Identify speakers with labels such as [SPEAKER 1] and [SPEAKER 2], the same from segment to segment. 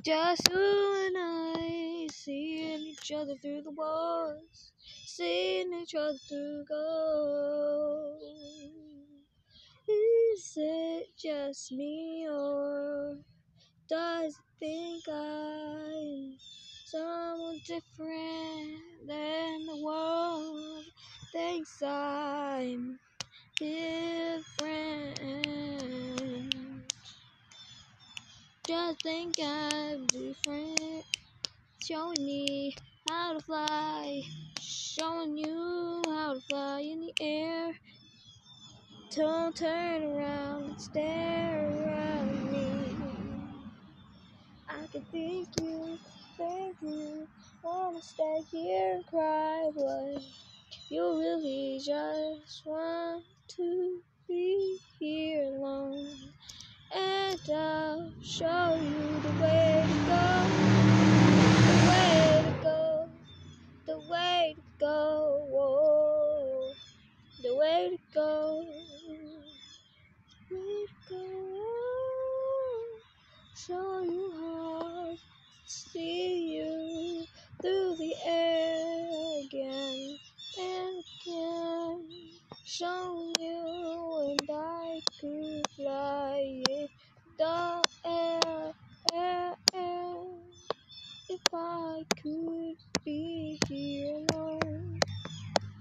[SPEAKER 1] Just you and I, seeing each other through the walls, seeing each other through gold. Is it just me, or does it think I'm someone different than the world thinks I'm different? Just think I'm different, showing me how to fly, showing you how to fly in the air. Don't turn around and stare around me. I can thank you, wanna stay here and cry, but you really just want to be here alone. And I'll show you the way to go, the way to go, the way to go, whoa, the way to go, way to go. Show you how to see you through the air again and again. Show you and I could fly in the air. If I could be here alone,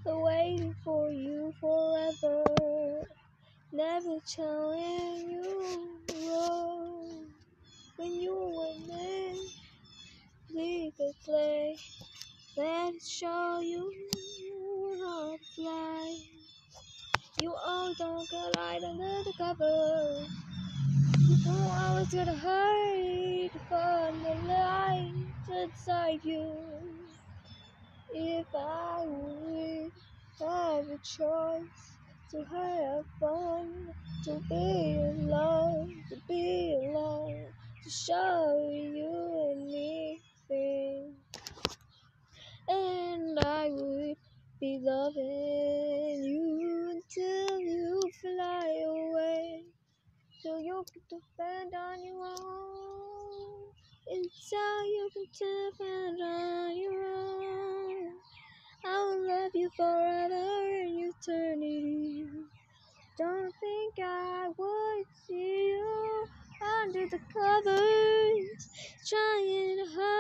[SPEAKER 1] waiting for you forever, never telling you wrong. When you were in, we could play. Let's show you how to fly. You all don't get right under the cover. You don't always gotta hide from the light inside you. If I would have a choice to have fun, to be in love, to be alone, to show you anything, and I would be loving you until you fly away, so you can depend on your own, until you can depend on your own. I will love you forever in eternity. Don't think I would see you under the covers, trying to hide.